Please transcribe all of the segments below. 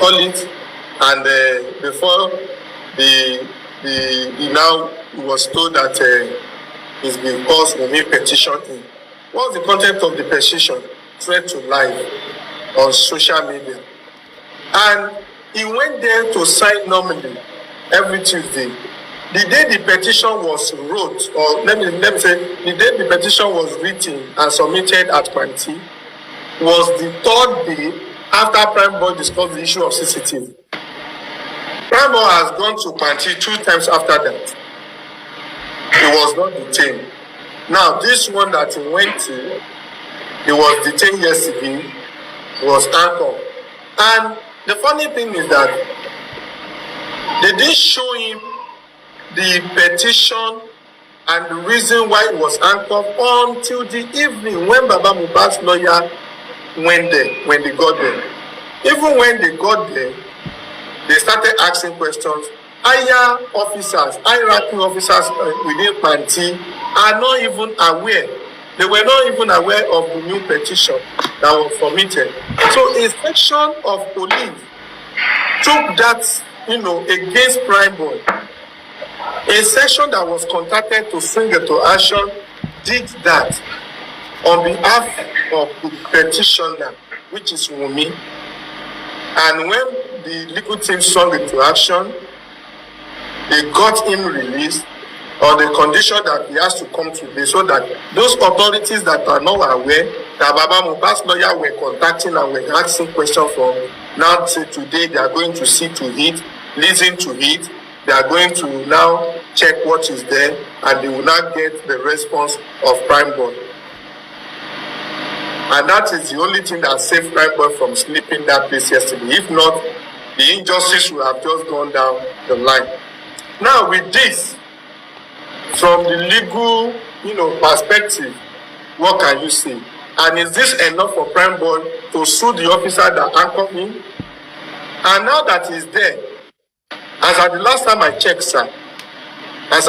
call it, and before he now was told that it's because Wunmi petitioned him. What's the content of the petition? Threat to life on social media. And he went there to sign normally every Tuesday. The day the petition was wrote, or let me say, the day the petition was written and submitted at Fìght was the third day after Prime Boy discussed the issue of CCTV. Prime Boy has gone to Fìght 2 times after that. He was not detained. Now, this one that he went to, he was detained yesterday, was anchored. And the funny thing is that they didn't show him the petition and the reason why it was anchored until the evening when Baba Mohbad's lawyer went there, when they got there. Even when they got there, they started asking questions. Higher officers, high-ranking officers within Fìght are not even aware. They were not even aware of the new petition that was submitted. So a section of police took that, against Prime Boy. A section that was contacted to swing it to action did that on behalf of the petitioner, which is Wunmi. And when the legal team swung it to action, they got him released on the condition that he has to come today, so that those authorities that are not aware that Baba Mohbad's lawyer were contacting and were asking questions from, now say today they are going to see to it, listen to it, they are going to now check what is there, and they will not get the response of Prime Boy. And that is the only thing that saved Prime Boy from sleeping that place yesterday. If not, the injustice would have just gone down the line. Now, with this, from the legal, perspective, what can you say? And is this enough for Prime Boy to sue the officer that anchored him? And now that he's there, as at the last time I checked, sir, I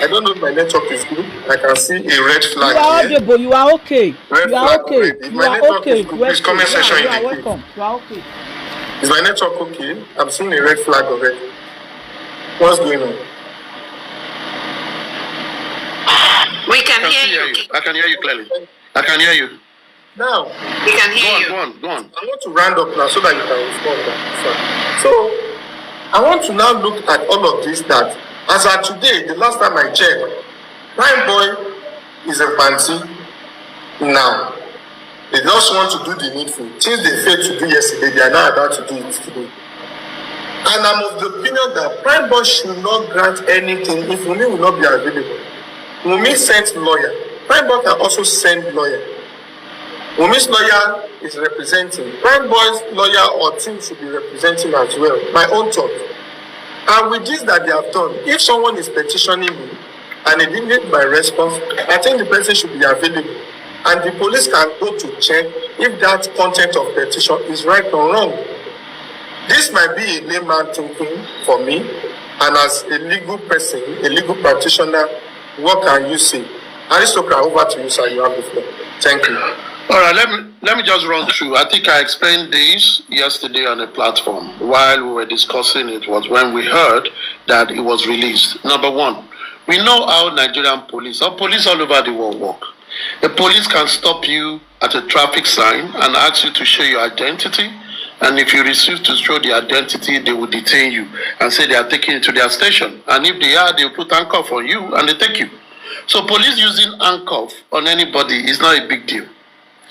don't know if my network is good. I can see a red flag. You are audible. You are okay. Red you are okay. If You are okay. Please comment section You are indicate. welcome. You are okay. Is my network okay? I'm seeing a red flag already. What's going on? We can hear you. I can hear you clearly. I can hear you. Now, We can hear you. Go on. I want to round up now so that you can respond back. So, I want to now look at all of this that, as of today, the last time I checked, Prime Boy is a Fìght now. They just want to do the needful. Things they failed to do yesterday, they are now about to do it today. And I'm of the opinion that Prime Boy should not grant anything if Wunmi will not be available. Wunmi sent lawyer. Prime Boy can also send lawyer. Wunmi's lawyer is representing. Prime Boy's lawyer or team should be representing as well. My own thought. And with this that they have done, if someone is petitioning me and they didn't get my response, I think the person should be available. And the police can go to check if that content of petition is right or wrong. This might be a layman thinking for me, and as a legal person, a legal practitioner, what can you say? Aristocrat, over to you, sir. You have the floor. Thank you. All right, let me just run through. I think I explained this yesterday on a platform. While we were discussing it was when we heard that it was released. Number one, we know how Nigerian police, or police all over the world work. The police can stop you at a traffic sign and ask you to show your identity. And if you refuse to show the identity, they will detain you and say they are taking you to their station. And if they are, they will put handcuff on you and they take you. So police using handcuff on anybody is not a big deal.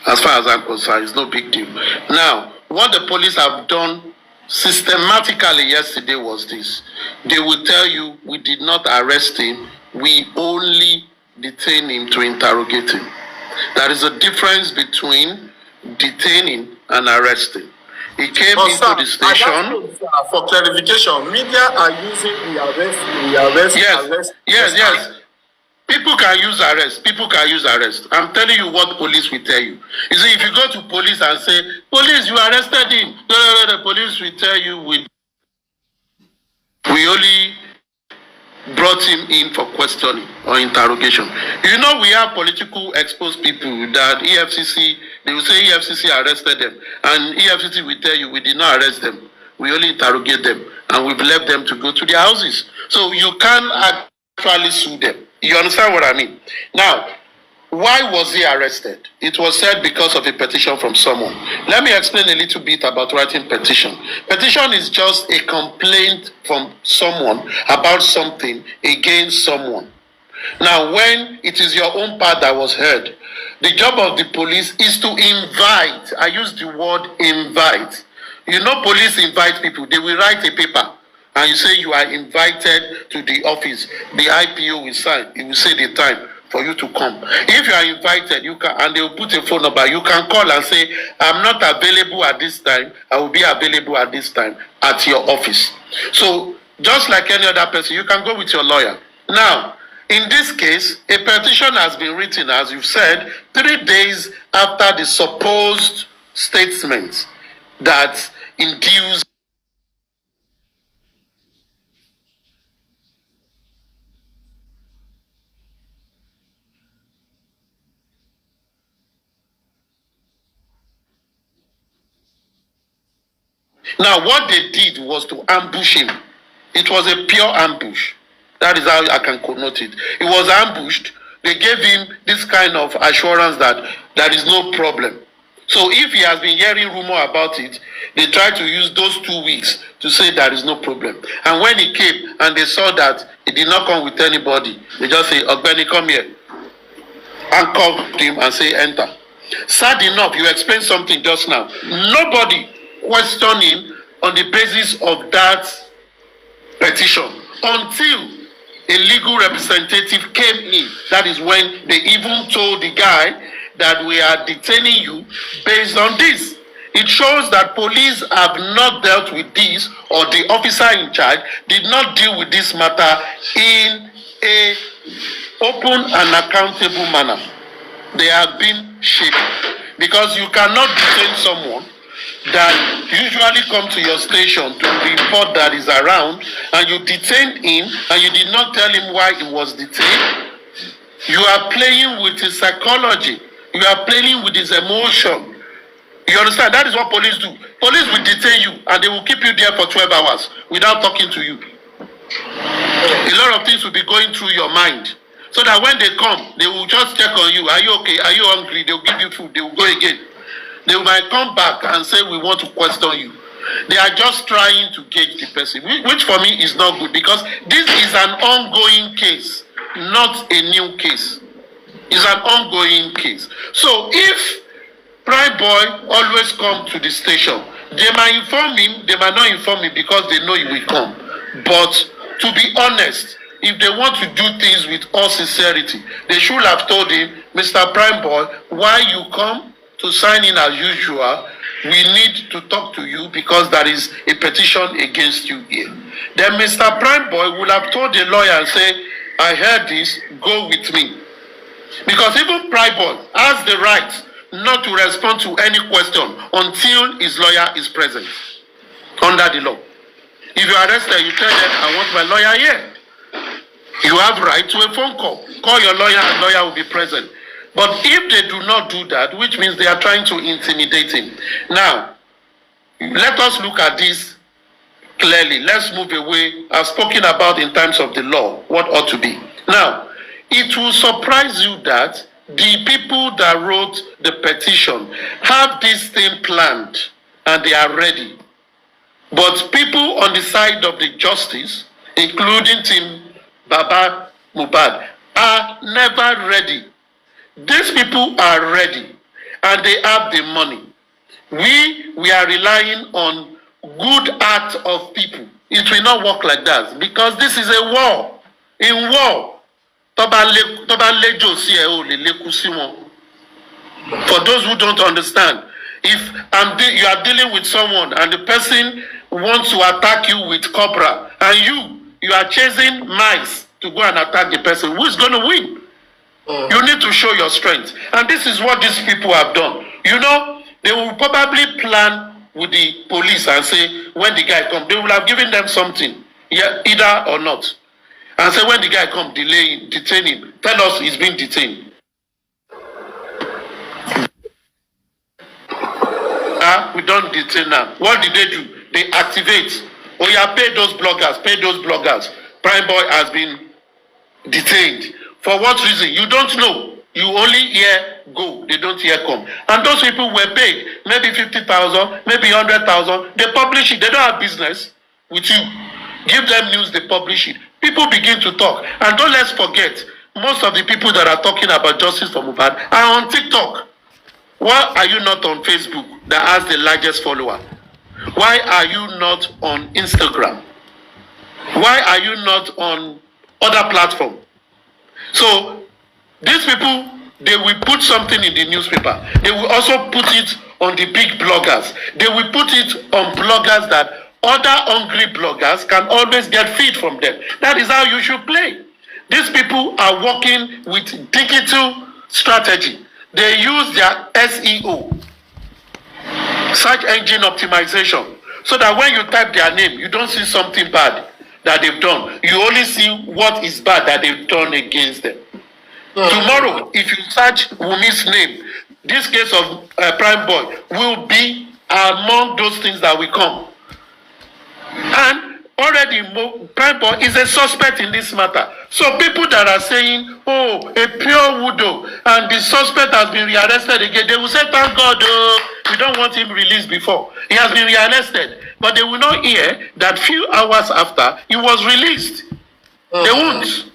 As far as I'm concerned, it's no big deal. Now, what the police have done systematically yesterday was this. They will tell you, we did not arrest him. We only detained him to interrogate him. There is a difference between detaining and arresting. He came into the station. For clarification, media are using the arrest. Yes. People can use arrest. I'm telling you what police will tell you. You see, if you go to police and say, police, you arrested him. No, the police will tell you we only brought him in for questioning or interrogation. You know, we have political exposed people that EFCC, they will say EFCC arrested them, and EFCC will tell you we did not arrest them. We only interrogate them, and we've left them to go to their houses. So you can't actually sue them. You understand what I mean? Now, why was he arrested? It was said because of a petition from someone. Let me explain a little bit about writing petition. Petition is just a complaint from someone about something against someone. Now, when it is your own part that was heard, the job of the police is to invite. I use the word invite. You know, police invite people. They will write a paper and you say you are invited to the office. The IPO will sign. It will say the time for you to come. If you are invited, you can, and they will put a phone number. You can call and say, I'm not available at this time. I will be available at this time at your office. So just like any other person, you can go with your lawyer. Now, in this case, a petition has been written, as you've said, 3 days after the supposed statement that induced Now, what they did was to ambush him. It was a pure ambush. That is how I can connote it. It was ambushed. They gave him this kind of assurance that there is no problem. So if he has been hearing rumor about it, they tried to use those 2 weeks to say there is no problem. And when he came and they saw that he did not come with anybody, they just say, Ogbeni, come here. And called him and say, enter. Sad enough, you explained something just now. Nobody questioned him on the basis of that petition until a legal representative came in. That is when they even told the guy that we are detaining you based on this. It shows that police have not dealt with this, or the officer in charge did not deal with this matter in a open and accountable manner. They have been shaken, because you cannot detain someone that usually come to your station to report that is around, and you detained him and you did not tell him why he was detained. You are playing with his psychology. You are playing with his emotion. You understand? That is what police do. Police will detain you and they will keep you there for 12 hours without talking to you. A lot of things will be going through your mind, so that when they come, they will just check on you. Are you okay? Are you hungry? They will give you food. They will go again. They might come back and say, we want to question you. They are just trying to gauge the person, which for me is not good, because this is an ongoing case, not a new case. It's an ongoing case. So if Prime Boy always come to the station, they might inform him, they might not inform him because they know he will come. But to be honest, if they want to do things with all sincerity, they should have told him, Mr. Prime Boy, why you come to sign in as usual? We need to talk to you because there is a petition against you here. Then Mr. Prime Boy would have told the lawyer and say, I heard this, go with me. Because even Prime Boy has the right not to respond to any question until his lawyer is present under the law. If you are arrested, you tell them, I want my lawyer here. You have right to a phone call. Call your lawyer and lawyer will be present. But if they do not do that, which means they are trying to intimidate him. Now, let us look at this clearly. Let's move away. I've spoken about in terms of the law, what ought to be. Now, it will surprise you that the people that wrote the petition have this thing planned and they are ready. But people on the side of the justice, including Team Baba Mohbad, are never ready. These people are ready and they have the money. We are relying on good acts of people. It will not work like that because this is a war. In war, for those who don't understand, if you are dealing with someone and the person wants to attack you with cobra and you are chasing mice to go and attack the person, who is going to win? You need to show your strength. And this is what these people have done. You know, they will probably plan with the police and say, when the guy comes, they will have given them something, yeah, either or not. and say when the guy come, detain him. Tell us he's been detained. We don't detain now. What did they do? They activate. Oh yeah, pay those bloggers, pay those bloggers. Prime Boy has been detained. For what reason? You don't know. You only hear go, they don't hear come. And those people were paid, maybe 50,000, maybe 100,000. They publish it. They don't have business with you. Give them news, they publish it. People begin to talk. And don't let's forget, most of the people that are talking about justice for Mohbad are on TikTok. Why are you not on Facebook that has the largest follower? Why are you not on Instagram? Why are you not on other platforms? So these people, they will put something in the newspaper. They will also put it on the big bloggers. They will put it on bloggers that other hungry bloggers can always get feed from them. That is how you should play. These people are working with digital strategy. They use their SEO, search engine optimization, so that when you type their name, you don't see something bad that they've done. You only see what is bad that they've done against them. Tomorrow, if you search Wunmi's name, this case of Prime Boy will be among those things that will come. And already, Prime Boy is a suspect in this matter. So people that are saying, oh, a pure widow, and the suspect has been rearrested again, they will say, thank God, we don't want him released before. He has been rearrested. But they will not hear that few hours after, he was released. They won't.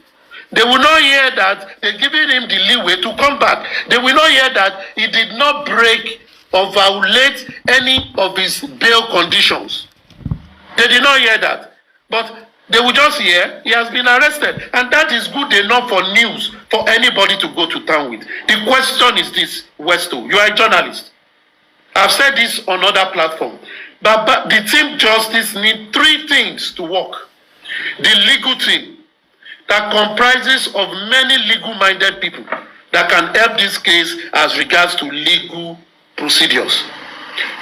They will not hear that they're giving him the leeway to come back. They will not hear that he did not break or violate any of his bail conditions. They did not hear that. But they will just hear he has been arrested. And that is good enough for news for anybody to go to town with. The question is this, Westo, you are a journalist. I've said this on other platforms. But the team justice need three things to work. The legal team, that comprises of many legal-minded people that can help this case as regards to legal procedures.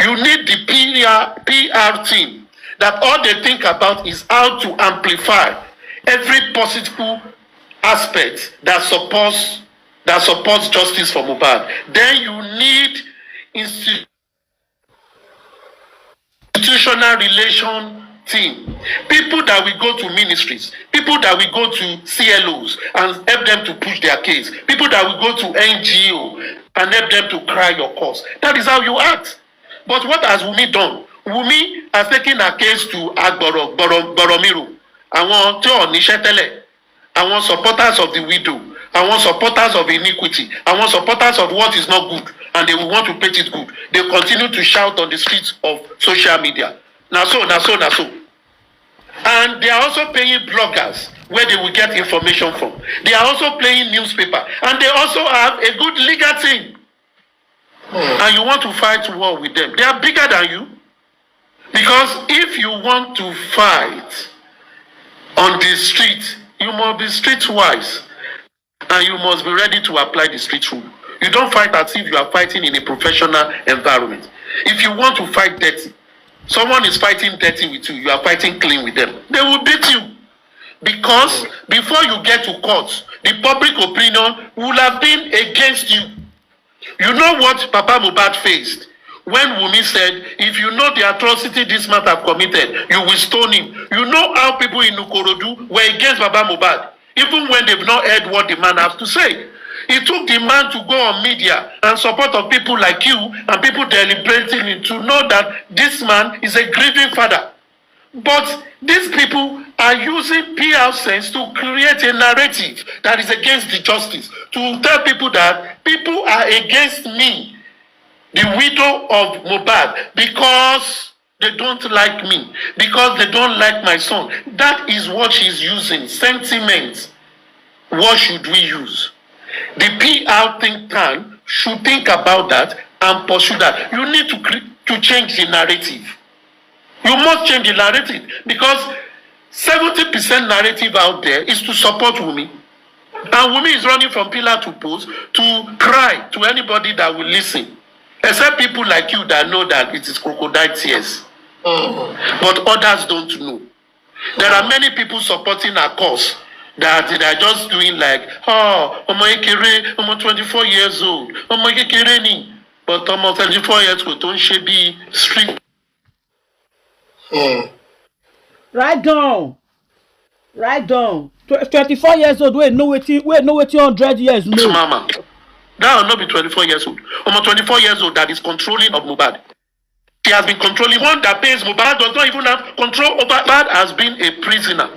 You need the PR team that all they think about is how to amplify every possible aspect that supports justice for Mohbad. Then you need institutional relation team, people that will go to ministries, people that will go to CLOs and help them to push their case, people that will go to NGO and help them to cry your cause. That is how you act. But what has Wunmi done? Wunmi has taken a case to Boromiro. Àwọn tí ò níṣẹ́ tẹ́lẹ̀, àwọn supporters of the widow, àwọn supporters of iniquity, àwọn supporters of what is not good, and they will want to paint it good. They continue to shout on the streets of social media. Now so. And they are also paying bloggers where they will get information from. They are also playing newspaper. And they also have a good legal team. And you want to fight war with them. They are bigger than you. Because if you want to fight on the street, you must be streetwise. And you must be ready to apply the street rule. You don't fight as if you are fighting in a professional environment. If you want to fight dirty, someone is fighting dirty with you, you are fighting clean with them, they will beat you. Because before you get to court, the public opinion will have been against you. You know what Papa Mohbad faced when Wunmi said, if you know the atrocity this man have committed, you will stone him. You know how people in Ukorodu were against Papa Mohbad, even when they've not heard what the man has to say. It took the man to go on media and support of people like you and people deliberating to know that this man is a grieving father. But these people are using PR sense to create a narrative that is against the justice, to tell people that people are against me, the widow of Mohbad, because they don't like me, because they don't like my son. That is what she's using, sentiment. What should we use? The PR think tank should think about that and pursue that. You need to change the narrative. You must change the narrative because 70% narrative out there is to support Wunmi. And Wunmi is running from pillar to post to cry to anybody that will listen. Except people like you that know that it is crocodile tears. But others don't know. There are many people supporting our cause that they are just doing like, oh, Omo Ekere, Omo 24 years old, Omo Ekere ni, but Omo 24 years old don't she be street. Right down. 24 years old, wait, no waiting 100 years, no. Mama, that will not be 24 years old. Omo 24 years old that is controlling of Mohbad. She has been controlling one that pays Mohbad, does not even have control over. Mohbad has been a prisoner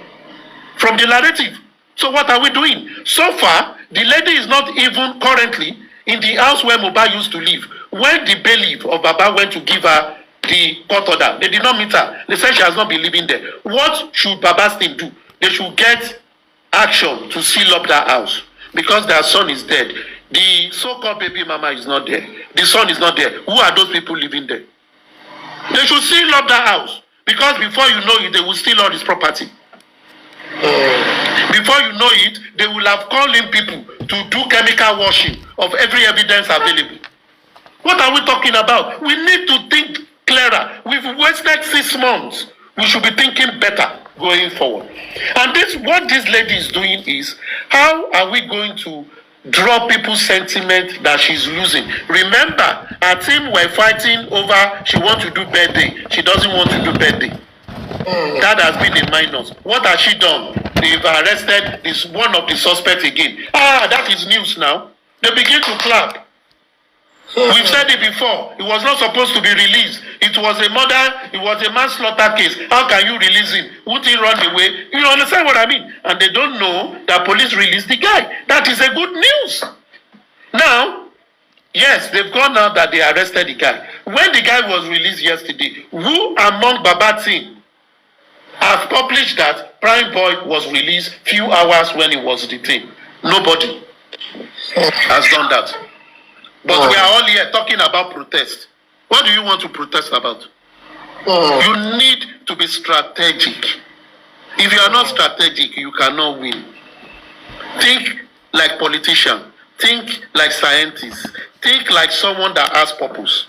from the narrative. So what are we doing? So far, the lady is not even currently in the house where Mohbad used to live. When the bailiff of Baba went to give her the court order, they did not meet her. They said she has not been living there. What should Baba's team do? They should get action to seal up that house because their son is dead. The so-called baby mama is not there. The son is not there. Who are those people living there? They should seal up that house because before you know it, they will steal all his property. Before you know it, they will have called in people to do chemical washing of every evidence available. What are we talking about? We need to think clearer. We've wasted 6 months. We should be thinking better going forward. And what this lady is doing is, how are we going to draw people's sentiment that she's losing? Remember, our team were fighting over she wants to do birthday. She doesn't want to do birthday. That has been a minus. What has she done? They've arrested this one of the suspects again. That is news now. They begin to clap. We've said it before. It was not supposed to be released. It was a murder. It was a manslaughter case. How can you release him? Won't he run away? You understand what I mean? And they don't know that police released the guy. That is a good news. Now, yes, they've gone out that they arrested the guy. When the guy was released yesterday, who among Baba team have published that Prime Boy was released few hours when he was detained? Nobody has done that. But we are all here talking about protest. What do you want to protest about? You need to be strategic. If you are not strategic, you cannot win. Think like politician. Think like scientist. Think like someone that has purpose.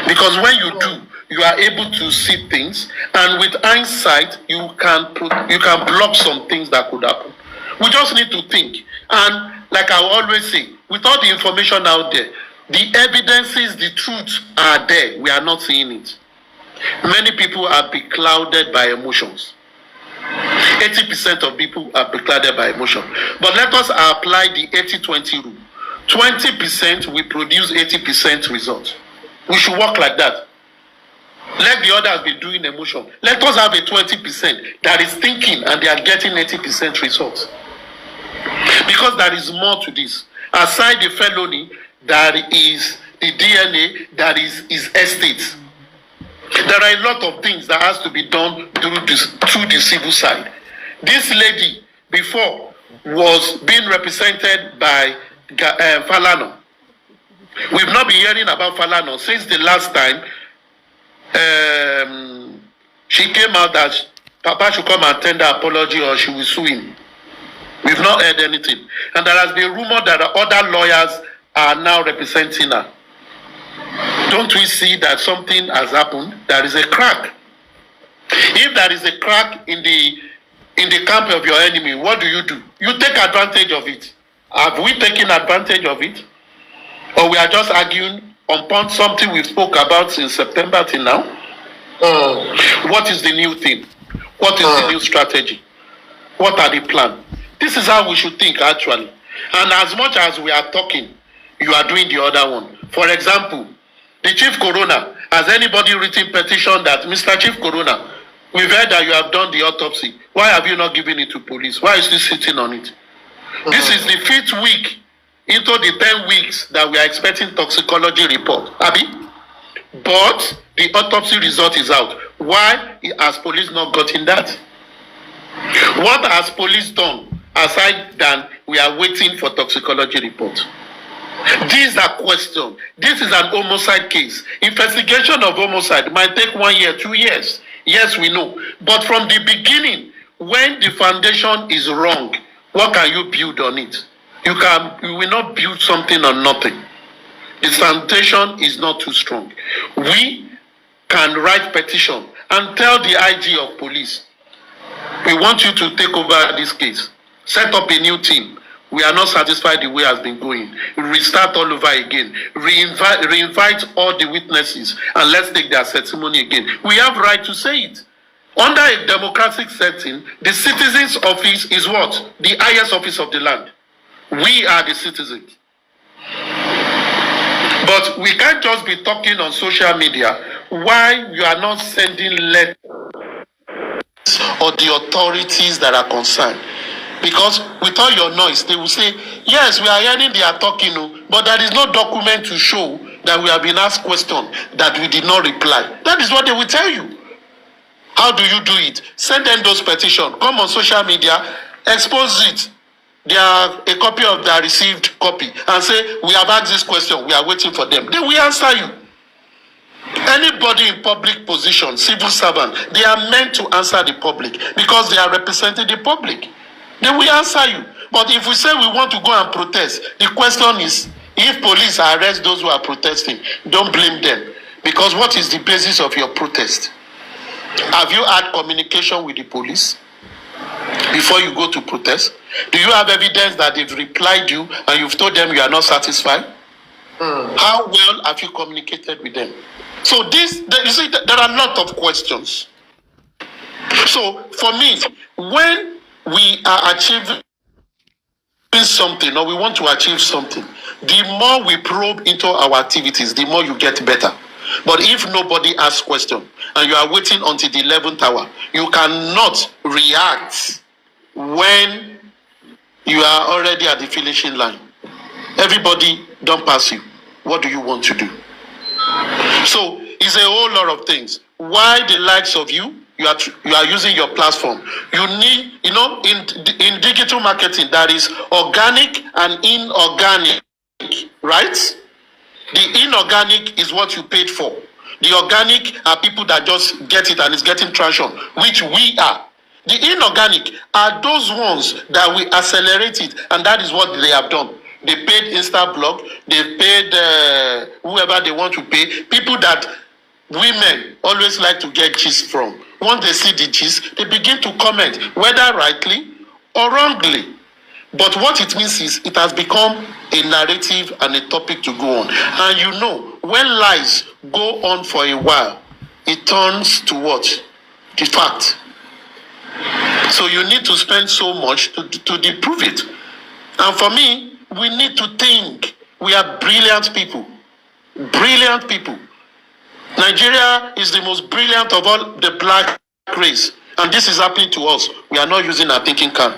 Because when you do, you are able to see things, and with hindsight, you can block some things that could happen. We just need to think. And like I always say, with all the information out there, the evidences, the truth are there. We are not seeing it. Many people are beclouded by emotions. 80% of people are beclouded by emotion. But let us apply the 80-20 rule. 20% will produce 80% results. We should work like that. Let the others be doing emotion. Let us have a 20% that is thinking and they are getting 80% results. Because there is more to this. Aside the felony, there is the DNA, there is estate. There are a lot of things that has to be done through the civil side. This lady before was being represented by Falana. We've not been hearing about Falana since the last time she came out that Papa should come and tender apology or she will sue him. We've not heard anything. And there has been rumor that other lawyers are now representing her. Don't we see that something has happened? There is a crack. If there is a crack in the camp of your enemy, what do? You take advantage of it. Have we taken advantage of it? Or we are just arguing upon something we spoke about since September till now? What is the new thing? What is the new strategy? What are the plans? This is how we should think, actually. And as much as we are talking, you are doing the other one. For example, the Chief Coroner, has anybody written petition that, Mr. Chief Coroner, we've heard that you have done the autopsy. Why have you not given it to police? Why is you sitting on it? This is the 5th week into the 10 weeks that we are expecting toxicology report. Abi? But the autopsy result is out. Why has police not gotten that? What has police done aside than we are waiting for toxicology report? These are questions. This is an homicide case. Investigation of homicide might take 1 year, 2 years. Yes, we know. But from the beginning, when the foundation is wrong, what can you build on it? You will not build something on nothing. The foundation is not too strong. We can write petition and tell the IG of police, we want you to take over this case. set up a new team. We are not satisfied the way it has been going. Restart all over again. Reinvite all the witnesses and let's take their testimony again. We have right to say it. Under a democratic setting, the citizens' office is what? The highest office of the land. We are the citizens. But we can't just be talking on social media while you are not sending letters or the authorities that are concerned. Because with all your noise, they will say, yes, we are hearing they are talking, but there is no document to show that we have been asked questions that we did not reply. That is what they will tell you. How do you do it? Send them those petitions. Come on social media, expose it. They are a copy of their received copy and say, we have asked this question, we are waiting for them. They will answer you. Anybody in public position, civil servant, they are meant to answer the public because they are representing the public. They will answer you. But if we say we want to go and protest, the question is, if police arrest those who are protesting, don't blame them. Because what is the basis of your protest? Have you had communication with the police before you go to protest? Do you have evidence that they've replied you and you've told them you are not satisfied? How well have you communicated with them? So you see, there are a lot of questions. So for me, when we are achieving something or we want to achieve something, the more we probe into our activities, the more you get better. But if nobody asks questions and you are waiting until the 11th hour, you cannot react when you are already at the finishing line. Everybody don't pass you. What do you want to do? So it's a whole lot of things. Why the likes of you are using your platform? You need, in digital marketing, there is organic and inorganic, right? The inorganic is what you paid for. The organic are people that just get it and it's getting traction, which we are. The inorganic are those ones that we accelerate it, and that is what they have done. They paid Instablog, they paid whoever they want to pay, people that women always like to get gist from. Once they see the gist, they begin to comment, whether rightly or wrongly. But what it means is it has become a narrative and a topic to go on. And when lies go on for a while, it turns to what? The fact. So you need to spend so much to disprove it. And for me, we need to think. We are brilliant people. Brilliant people. Nigeria is the most brilliant of all the black race. And this is happening to us. We are not using our thinking cap.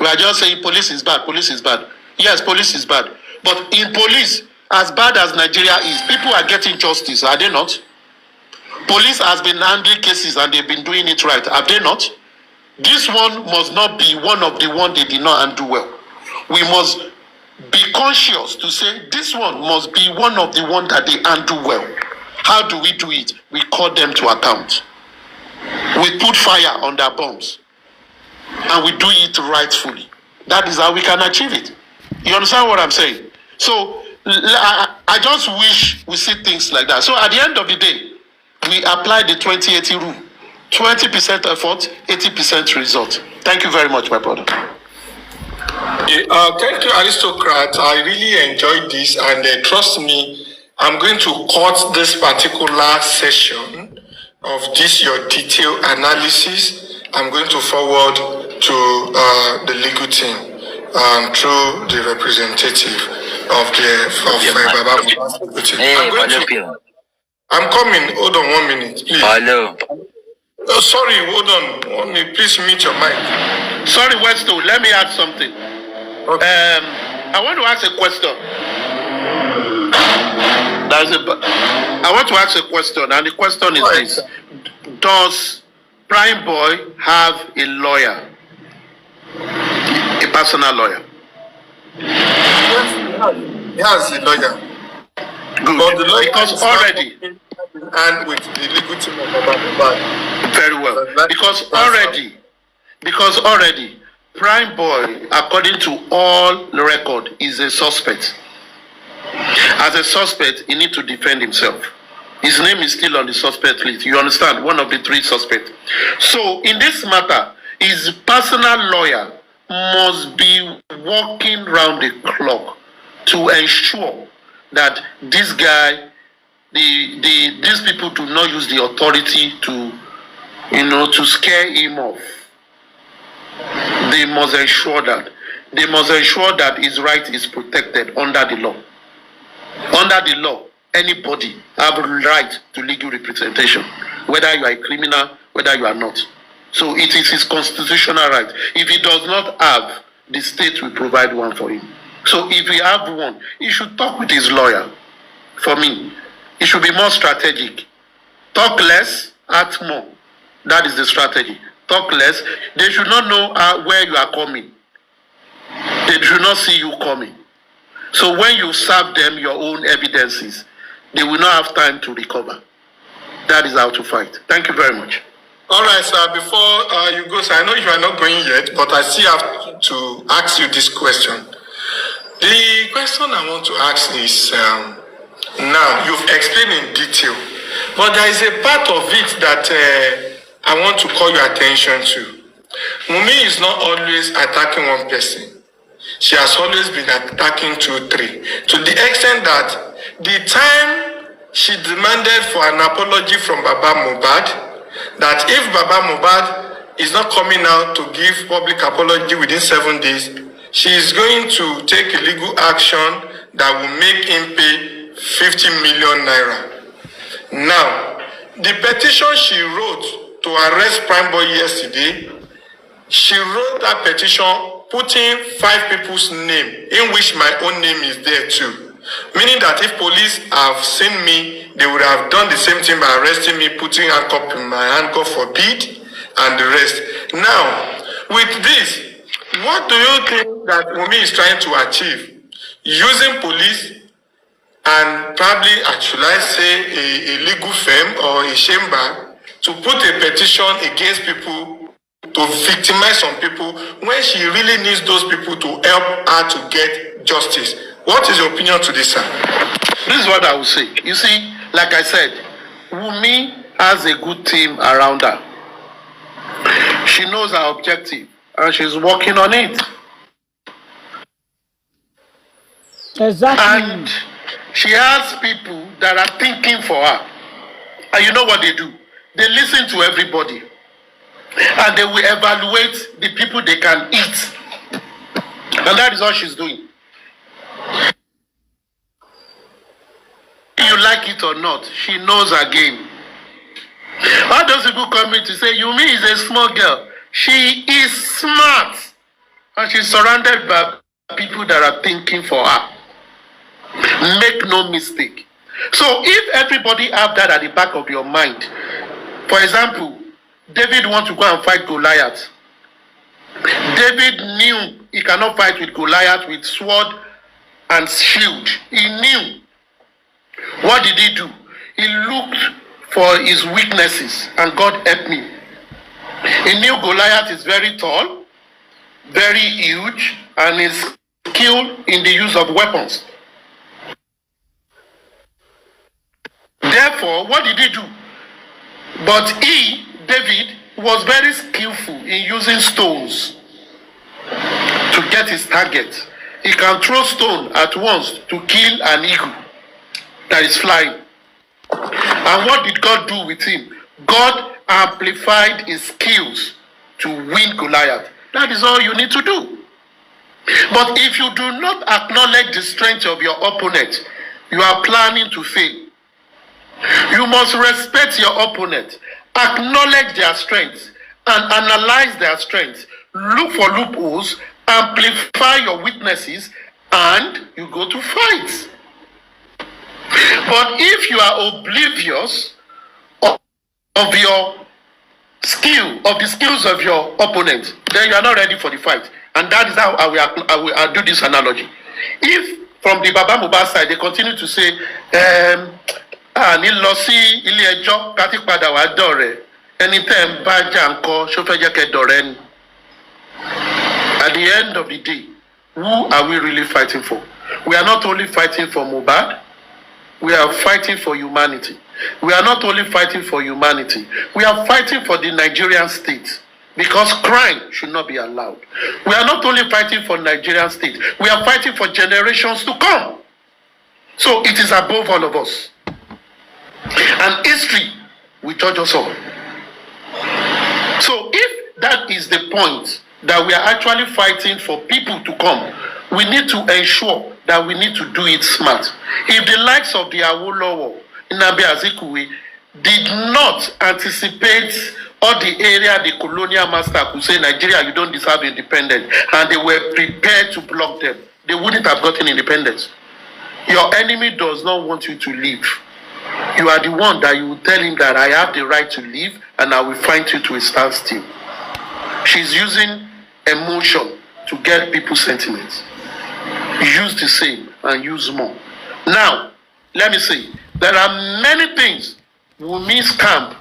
We are just saying police is bad, police is bad. Yes, police is bad. But in police, as bad as Nigeria is, people are getting justice, are they not? Police has been handling cases and they've been doing it right, have they not? This one must not be one of the ones they did not handle well. We must be conscious to say this one must be one of the ones that they handle well. How do we do it? We call them to account. We put fire on their bombs. And we do it rightfully. That is how we can achieve it. You understand what I'm saying? So I just wish we see things like that. So at the end of the day, we apply the 2080 rule. 20% effort, 80% result. Thank you very much, my brother. Thank you, Aristocrat. I really enjoyed this, and trust me, I'm going to cut this particular session of this your detailed analysis. I'm going to forward to the legal team through the representative of Baba. I'm coming. Hold on 1 minute, please. Hello. Oh, sorry, hold on. 1 minute. Please mute your mic. Sorry, Westo, let me add something. Okay. I want to ask a question. I want to ask a question, and the question is this. Does Prime Boy have a lawyer? A personal lawyer? Yes, he has a lawyer. Good. But the lawyer because already... And with the legal team of Mohbad. Very well. Because already, Prime Boy, according to all the record, is a suspect. As a suspect, he needs to defend himself. His name is still on the suspect list. You understand? One of the 3 suspects. So, in this matter, his personal lawyer must be working round the clock to ensure that this guy, these people do not use the authority to, to scare him off. They must ensure that. They must ensure that his right is protected under the law. Under the law, anybody have a right to legal representation, whether you are a criminal, whether you are not. So it is his constitutional right. If he does not have, the state will provide one for him. So if he have one, he should talk with his lawyer. For me, it should be more strategic. Talk less, act more. That is the strategy. Talk less. They should not know where you are coming. They should not see you coming. So when you serve them your own evidences, they will not have time to recover. That is how to fight. Thank you very much. All right, sir. Before you go, sir, I know you are not going yet, but I still have to ask you this question. The question I want to ask is, now you've explained in detail, but there is a part of it that I want to call your attention to. Wunmi is not always attacking one person. She has always been attacking 2, 3. To the extent that the time she demanded for an apology from Baba Mohbad, that if Baba Mohbad is not coming out to give public apology within 7 days, she is going to take a legal action that will make him pay 50 million naira. Now, the petition she wrote to arrest Prime Boy yesterday, she wrote that petition putting 5 people's name, in which my own name is there too. Meaning that if police have seen me, they would have done the same thing by arresting me, putting handcuff in my handcuff for bid, and the rest. Now, with this, what do you think that Wunmi is trying to achieve? Using police and probably, should I say, a legal firm or a chamber to put a petition against people, to victimize some people, when she really needs those people to help her to get justice. What is your opinion to this, sir? This is what I will say. You see, like I said, Wunmi has a good team around her. She knows her objective and she's working on it. Exactly. And she has people that are thinking for her. And you know what they do? They listen to everybody. And they will evaluate the people they can eat. And that is all she's doing. You like it or not, she knows her game. All those people come in to say, Wunmi is a small girl. She is smart. And she's surrounded by people that are thinking for her. Make no mistake. So if everybody have that at the back of your mind, for example, David wants to go and fight Goliath. David knew he cannot fight with Goliath with sword and shield. He knew. What did he do? He looked for his weaknesses, and God helped me. He knew Goliath is very tall, very huge, and is skilled in the use of weapons. Therefore, what did he do? But he, David, was very skillful in using stones to get his target. He can throw stone at once to kill an eagle that is flying. And what did God do with him? God amplified his skills to win Goliath. That is all you need to do. But if you do not acknowledge the strength of your opponent, you are planning to fail. You must respect your opponent, acknowledge their strengths, and analyze their strengths. Look for loopholes, amplify your weaknesses, and you go to fight. But if you are oblivious of your skill, of the skills of your opponent, then you are not ready for the fight. And that is how I will do this analogy. If from the Baba Mohbad side they continue to say, ní lọ sí ilé ẹjọ́ ká ti padà wá dọ̀rẹ́, ẹni tẹ́ ń bá jà ńkọ́ ṣó fẹ́ jẹ́ kẹ́ dọ̀rẹ́ ni. At the end of the day, who are we really fighting for? We are not only fighting for Mohbad, we are fighting for humanity. We are not only fighting for humanity, we are fighting for the Nigerian state. because crime should not be allowed. We are not only fighting for Nigerian state, we are fighting for generations to come. So it is above all of us. And history will judge us all. So if that is the point, that we are actually fighting for people to come, we need to ensure that we need to do it smart. If the likes of the Awolowo, Nnamdi Azikiwe, did not anticipate all the area the colonial master could say, Nigeria, you don't deserve independence, and they were prepared to block them, they wouldn't have gotten independence. Your enemy does not want you to leave. You are the one that you will tell him that I have the right to leave and I will fight you to a standstill. She's using emotion to get people's sentiments. Use the same and use more. Now, let me see. There are many things Wunmi's camp,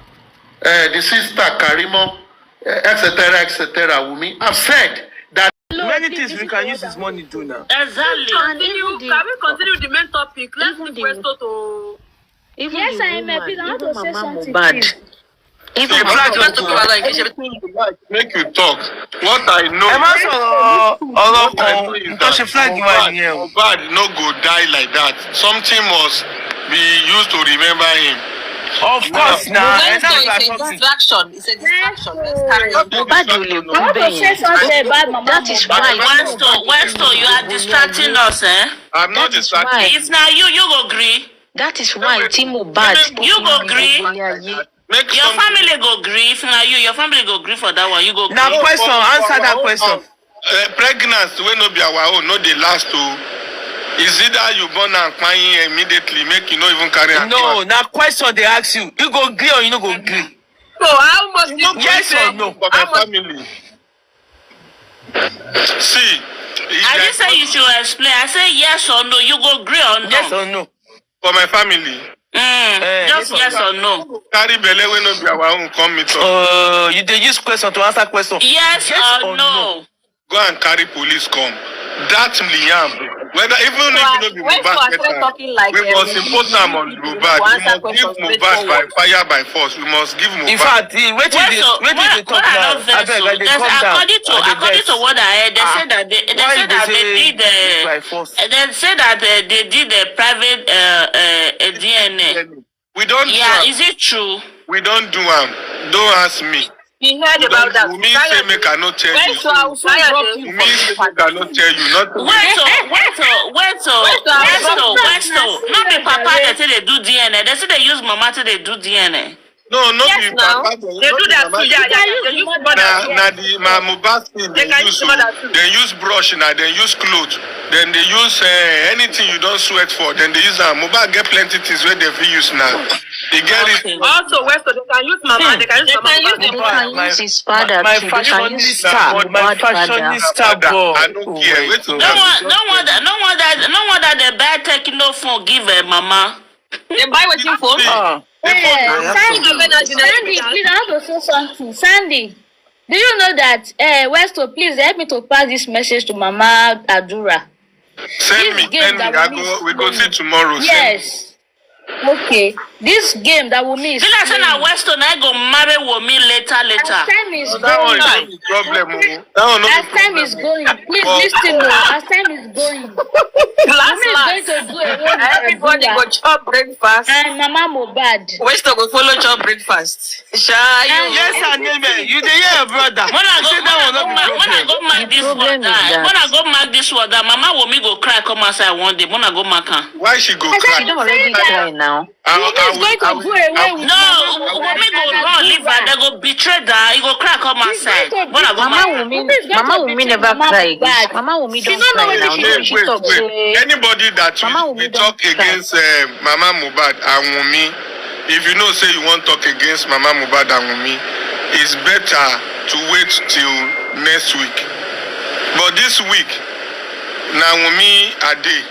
the sister Karimo, etc., Wunmi have said that many things we can use this money to now. Exactly. Can we continue the main topic? Let's leave Westo to... Yes, I am a bit. I want to say something. Even Make you talk. What I know. Mohbad no go die like that. Something must be used to remember him. Of course, now. it's a distraction. It's a distraction. Let's carry on. That is why. Westo, you are distracting us, eh? I'm not distracted. It's now you go agree. That is why Mohbad. You go agree. Your family go agree. If now your family go agree for that one. You go agree. Now, question, answer that question. Pregnancy will not be our own, not the last two. Is it that you born and crying immediately, make you not even carry on? No, now question they ask you. You go agree or you no go agree? So how much you Yes or no? For my family. See. I didn't say you should explain. I say yes or no. You go agree or no? Yes or no? For my family. Just yes or no. Carry belle will not be our own, come meet us. You dey use question to answer question. Yes or no? Go and carry police come. That Liam, whether even if you know be Mohbad, we must impose them on Mohbad. We must give Mohbad by fire by force. We must give Mohbad. In fact, wait till they talk now. According to what I heard, they said that they did the private DNA. We don't do is it true? We don't do them. Don't ask me. He heard about that. Wunmi say make I not tell you. Wunmi say make I not tell you. Not Westo. Not the papa they say they do DNA. They say they use mama to they do DNA. No, not yes, be papa. They do that too. Yeah. They use mother. Now the Mohbad thing they use. They use brush now. They use clothes. Then they use anything you don't sweat for. Then they use Mohbad get plenty things where they use now. They get it. Also, Westo, they can use mama. They can use mama. My his father. My fashionista boy. I don't care. No wonder the bad taking no phone give a mama. They buy what you for. Sandy, please, I want to say something. Sandy, do you know that Westo, please help me to pass this message to Mama Adura. Send me. We go see tomorrow. Yes. Okay. This game that Wunmi is playing. Say Westo na go marry Wunmi later. As time is that going. One is problem. As time is going. Please listen. As time is going. Wunmi is going to do a role. Everybody go chop breakfast. And Mama Mohbad. Westo go follow chop breakfast. Yes, and amen. You dey hear your brother. When I go mark this water, Mama Wunmi go cry come outside one day. When I go mark her. Why she go cry? She don't already cry now. Wunmi is going to do away with. No, Wunmi go run, leave her. They go betray her. He go cry come outside. When I go Mama Wunmi never cry again. Mama Wunmi don't cry now. Wait. Anybody that we talk against Mama Mohbad and Wunmi, if you know say you want to talk against Mama Mohbad and Wunmi, it's better to wait till next week. But this week, now Wunmi a day.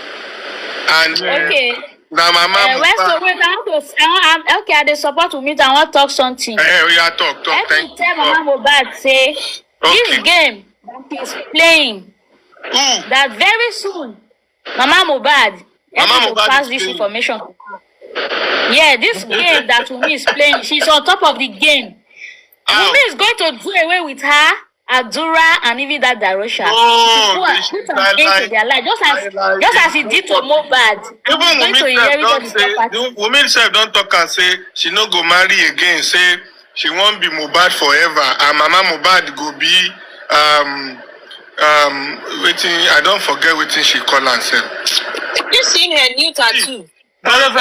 And okay. Now Mama Westo, wait, okay, I support to meet. I want to talk something. We are talk. Thank you. Tell Mama Mohbad say this game that he's playing. That very soon, Mama Mohbad will pass this information. Yeah, this game that Wunmi is playing, she's on top of the game. Wunmi is going to do away with her, Adura, and even that Darosha. No, Put an end to their life, just as he did to Mohbad. Even Wunmi self don't talk and say she no go marry again. Say she won't be Mohbad forever, and Mama Mohbad go be waiting. I don't forget waiting she call herself. You seen her new tattoo? Let me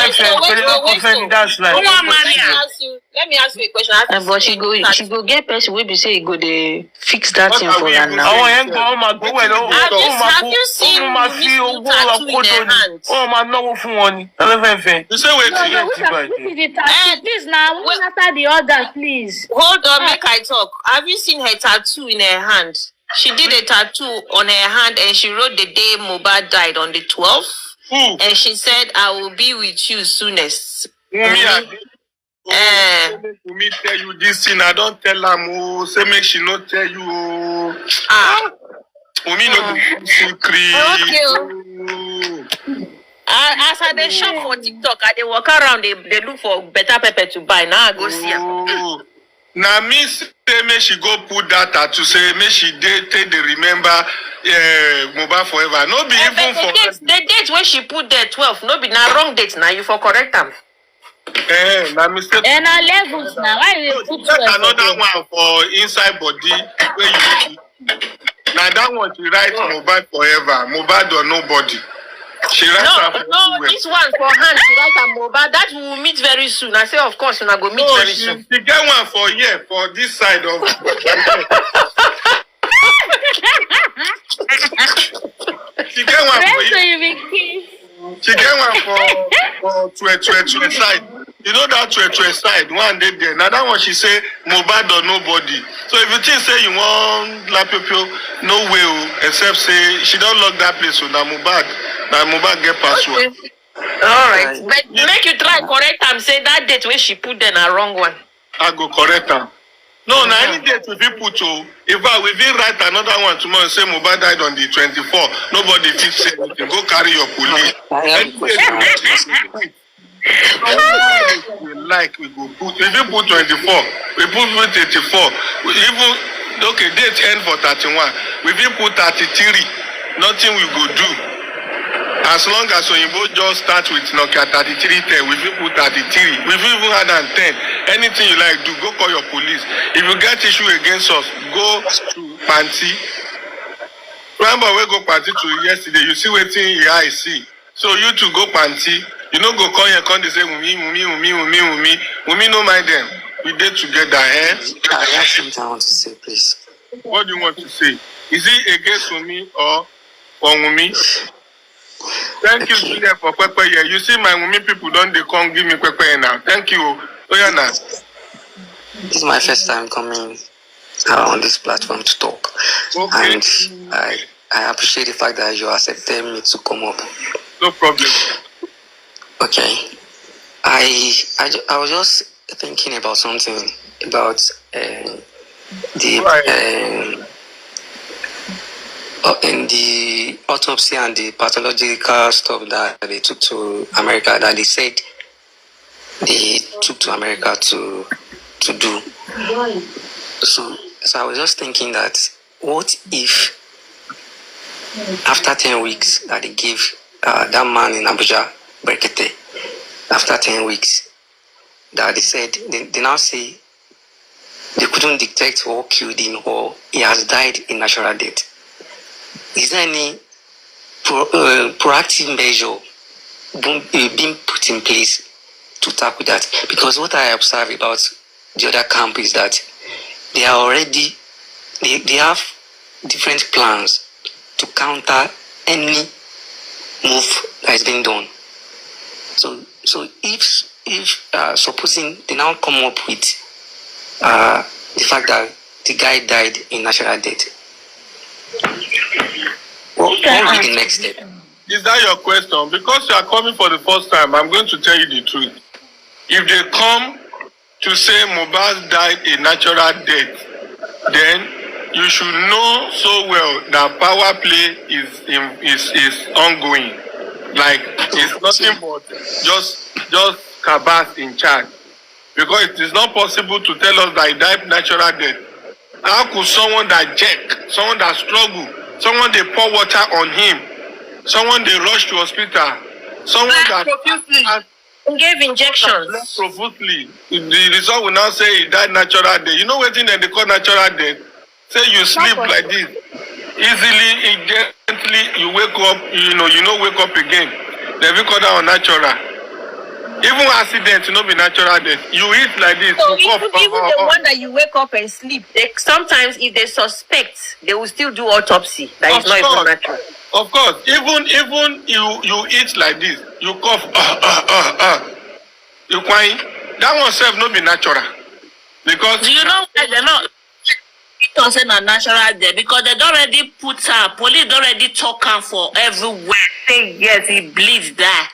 ask you a question. But she go get person wey be say go dey fix that thing for her now. Have you seen Wunmi's tattoo in her hand? You say wait. Please now, one after the other, please. Hold on, make I talk. Have you seen her tattoo in her hand? She did a tattoo on her hand and she wrote the day Mohbad died on the 12th. And she said, I will be with you soonest. Wunmi tell you this thing. I don't tell her. Say make she not tell you. Wunmi no be secret. As I dey shop for TikTok, I dey walk around. They look for better pepper to buy. Now I go see her. Now me say make she go put that tattoo. Say make she take the remember Mohbad forever. No be even for the date when she put there 12. No be now wrong date. Now you for correct them. Now mistake. And our levels now. Why you put 12? Another one for inside body where you. Now that one she write Mohbad forever. Mohbad or nobody. She writes no, this one for hand. She write a Mohbad. That we will meet very soon. I say, of course, we're going to meet very soon. She get one for here, for this side of. She get one for here. She get one for 12 side. You know that 12 side, one day there. Now that one she say Mohbad or nobody. So if you think say you want la people, no way, except say she don't lock that place. So now Mohbad get password. Okay. All right, but make you try correct am. Say that date where she put then a wrong one. I go correct am. No, now any date we fit put to. If we fit write another one tomorrow, say Mohbad died on the 24th. Nobody fit say anything. Go carry your police. Like we go put. If you put 24, we put 84. We even okay. Date end for 31. We fit put 33. Nothing we go do. As long as Oyinbo just start with Nokia 3310, we will put 33. We will even add 10. Anything you like, do. Go call your police. If you get issue against us, go to Panti. Remember we go Panti to yesterday. You see waiting here I see. So you two go Panti. You know go call your country say Wunmi. Wunmi no mind them. We did together, eh? I have something I want to say, please. What do you want to say? Is it against Wunmi or for Wunmi? Thank you, Julia, for Pepe. Yeah, you see, my Wunmi people don't they come give me Pepe now. Thank you. Oyana. This is my first time coming on this platform to talk, okay. And I appreciate the fact that you accepted me to come up. No problem. Okay, I was just thinking about something about in the autopsy and the pathological stuff that they took to America, that they said they took to America to do. So I was just thinking that what if after 10 weeks that they gave that man in Abuja, Brekete, after 10 weeks that they said, they now say they couldn't detect what killed him or he has died in natural death. Is there any proactive measure being put in place to tackle that? Because what I observe about the other camp is that they are already, they have different plans to counter any move that is being done. So if supposing they now come up with the fact that the guy died in natural death, what will be the next step? Is that your question? Because you are coming for the first time, I'm going to tell you the truth. If they come to say Mohbad died a natural death, then you should know so well that power play is ongoing. Like it's nothing but just Kabas in charge. because it is not possible to tell us that he died natural death. How could someone that jerk, someone that struggle, someone they pour water on him, someone they rush to hospital, someone that gave injections profusely, the result will now say he died natural death. You know what thing that they call natural death? Say you sleep like this, easily, gently, you wake up, wake up again. They will call that unnatural. Even accident, be natural death. You eat like this. So even the one that you wake up and sleep, sometimes if they suspect, they will still do autopsy. That is not even natural. Of course, even you eat like this, you cough, you crying. That one self not be natural, because do you know why they're not concerned on natural death? Because they already put her, police already talk her for everywhere. Say yes, he bleeds that.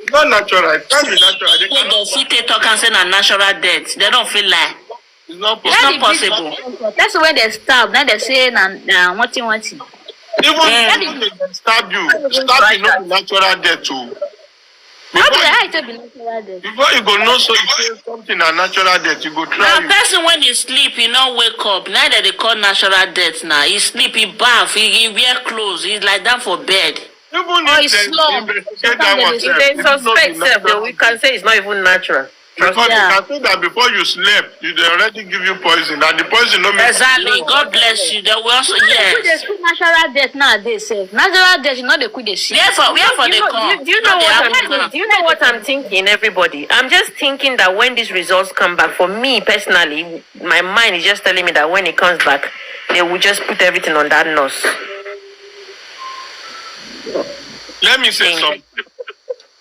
It's not natural. It can't be natural. They see they talk and say a natural death. They don't feel like it's not possible. That's when they stab. Now they say, what you want. Even if they stab you not be natural death too. How do I to be natural death? Before you go know, so you say something a natural death, you go try. Now, person when he sleep, he not wake up. Now that they call natural death now. He sleep, he bath, he wear clothes. He's like that for bed. Even if they suspect self, we can say it's not even natural. Because you can say that before you slept, they already give you poison, and the poison no make exactly. God bless you. They will also yes. They natural death nowadays. Natural death, they could see. Yeah, for they come. Do you know what I'm thinking, everybody? I'm just thinking that when these results come back, for me personally, my mind is just telling me that when it comes back, they will just put everything on that nurse. Let me say something.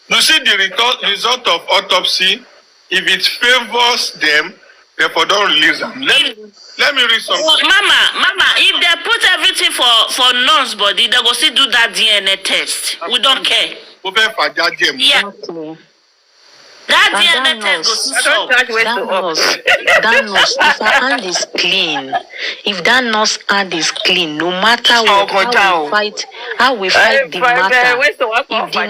You see the result of autopsy, if it favors them, therefore don't release them. Let me read something. Mama, if they put everything for nurse body, they go still do that DNA test. We don't care. Yeah. That DNA test goes to solve. That nurse, if her hand is clean, if that nurse hand is clean, no matter what, how we fight the matter. If the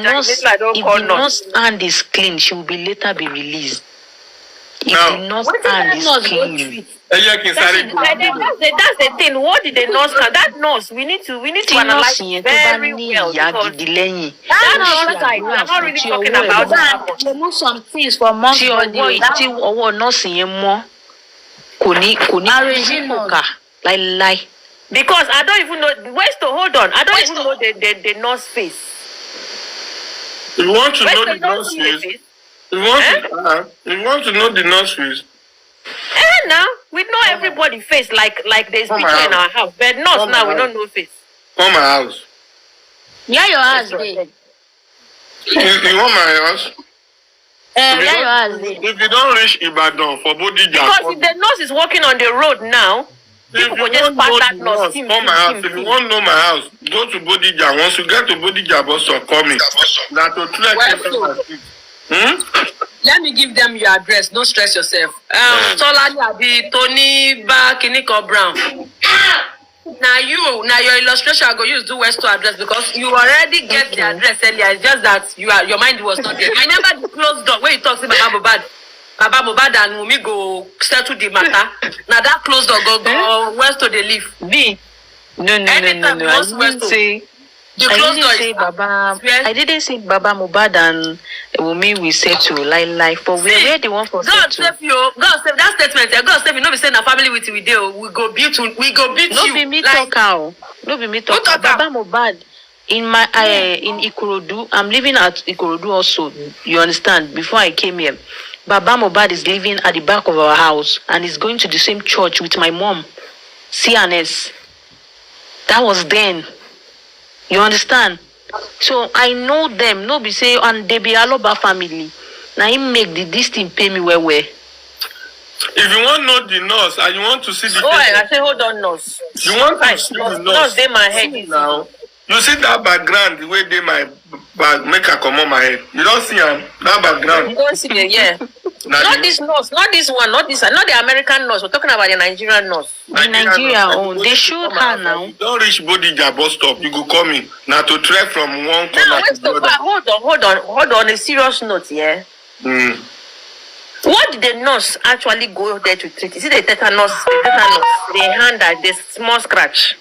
nurse hand is clean, she will be later be released. If the nurse hand is clean. That's the thing. What did the nurse can? That nurse, we need to analyze very well. That nurse, I'm not really talking about that. Remove some things from months body. Because I don't even know. Where's to hold on? I don't even know the nurse face. You want to know the nurse face? You want to know the nurse face? Now we know everybody face like there's picture in our house, but nurse now we don't know face. Come my house. Yeah, your house, babe. You want my house? Yeah, your house, babe. If you don't reach Ibadan for Bodija, because if the nurse is walking on the road now, people will just pass that nurse. Come my house. If you want to know my house, go to Bodija. Once you get to Bodija, bus stop, call me. Now to track. Let me give them your address. Don't stress yourself. Solani Abi, Tony, Kiniko Brown. Now your illustration I go use do West to address because you already get the address earlier. It's just that your mind was not there. Remember the closed door where you talk to Baba Mohbad and Wunmi go settle the matter. Now that closed door go West to the leave. No. I didn't say. I didn't say Baba Mohbad and Wunmi we settle like for where they want for God settle. save you. God save that statement. God save you. No be saying a family with we do. We go beat you. No be me talk out. No be me talk out. Baba Mohbad in my in Ikorodu. I'm living at Ikorodu also. You understand? Before I came here, Baba Mohbad is living at the back of our house and is going to the same church with my mom, CNS. That was then. You understand? So I know them. No be say and they be Aloba family. Now he make this thing pay me well. If you want to know the nurse and you want to see the I say hold on nurse. You want to see the nurse. They my head now. You see that background the way they my bag make her come on my head. You don't see that background. You don't see it, yeah. Not this nurse, not this one, not this one, not the American nurse. We're talking about the Nigerian nurse. Nigeria, they showed her now. You don't reach Bodija bus stop, you go call me. Now to trek from one corner to the other. Hold on. A serious note, yeah. What did the nurse actually go there to treat? Is it the tetanus? The hand that the small scratch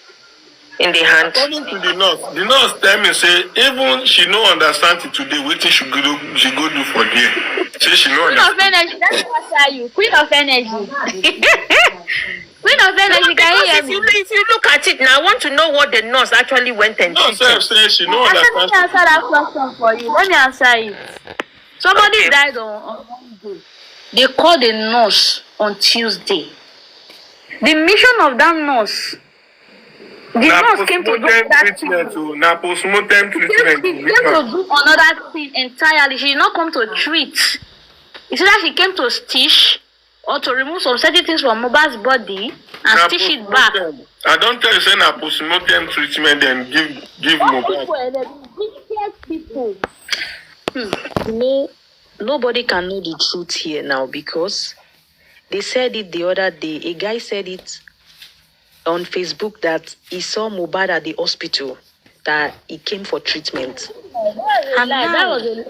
in the hand. According to the nurse tell me say even she no understand it today. Wetin she go do for there? Say she no Queen of understand. energy, let me answer you. Queen of energy. Queen of energy, can you hear me? If you look at it now, I want to know what the nurse actually went and No, treated. say she no Let me understand. answer that question for you. Let me answer it. Somebody died on Monday. They called the nurse on Tuesday. The mission of that nurse, the nurse came to do that thing. Na postmortem treatment. She came to do another thing entirely. She did not come to treat. It's that she came to stitch or to remove some certain things from Mohbad's body and stitch it back. I don't tell you say na postmortem treatment then give Mohbad. People. No, nobody can know the truth here now because they said it the other day. A guy said it on Facebook that he saw Mohbad at the hospital, that he came for treatment. And now they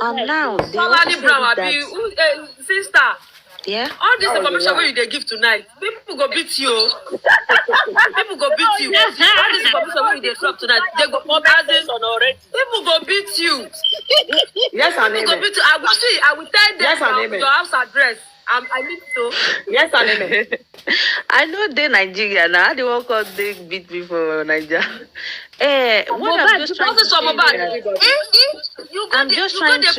also said that, Sister. yeah. All this information where you they give tonight, people go beat you. People go beat you. All this information where you they drop tonight, they go people go beat you. Yes, and People go beat you. I will tell them Yes, your house address. I need to. Yes, and amen. I know they Nigeria now. They won't call they beat me for Nigeria. What I'm just trying to say I'm just trying to.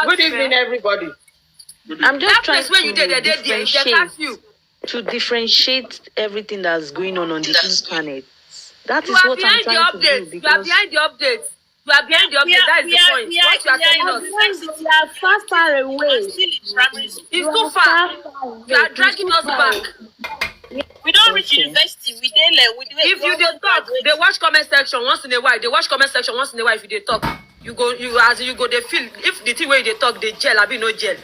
Good evening, everybody. I'm just trying to differentiate everything that's going on the internet. That is what I'm trying to do. You are behind the updates. You are behind the update. That is the point. What you are telling us. We are far away. It's too far. You are dragging us back. We don't reach university. We If you dey talk, they watch comment section once in a while. They watch comment section once in a while. If you dey talk, you go they feel if the thing where they talk they gel, I be no gel.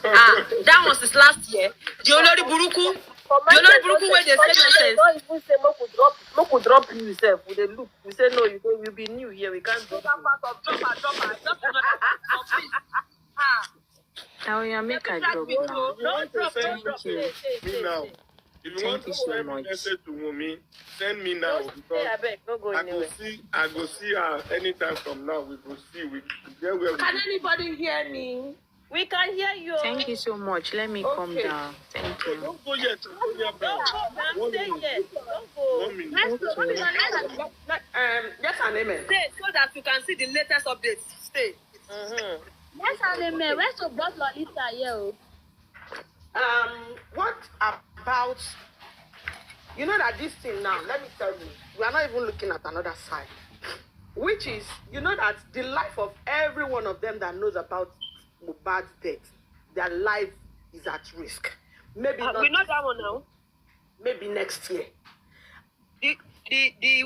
That was this last year. The Olori Buruku where they say nonsense. Don't even say Moku drop you yourself with a look. We say no, you be new here. We can't do that. Now you make a drop now. Thank you. Me now. If you want to send a message to Wunmi, send me now because I go see her anytime from now. We go see. Can anybody hear me? We can hear you. Thank you so much. Let me calm down. Thank you. Don't go yet. Don't go. 1 minute. 1 minute. Yes and amen. Stay so that you can see the latest updates. Stay. Yes and amen. Where's your blood Lolita here? What about, you know that this thing now, let me tell you, we are not even looking at another side, which is, you know that the life of every one of them that knows about Mohbad's death, their life is at risk. Maybe not. We know that one now. Maybe next year. The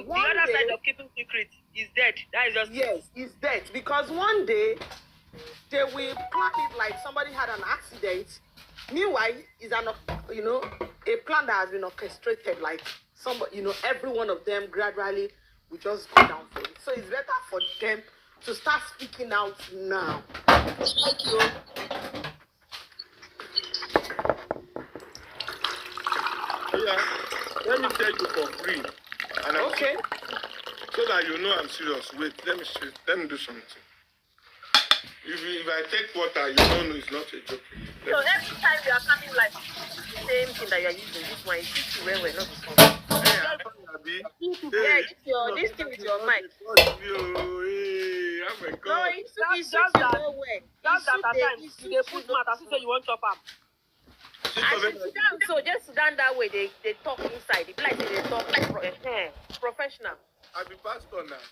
other side of keeping secret is dead. That is just yes, it's dead because one day they will plan it like somebody had an accident. Meanwhile, it's a plan that has been orchestrated, like somebody, every one of them gradually will just go down for it. So it's better for them to start speaking out now. Thank you. Yeah, let me tell you for free. And okay. So that you know I'm serious. Wait, let me do something. If I take water, you don't know it's not a joke. So every time you are coming like the same thing that you are using, this one is just where we're not this thing with your mic. No, it's just that at times you put mouth as if you want to chop am. So just sit down that way, they talk inside. The like they talk like professional. I be pastor now.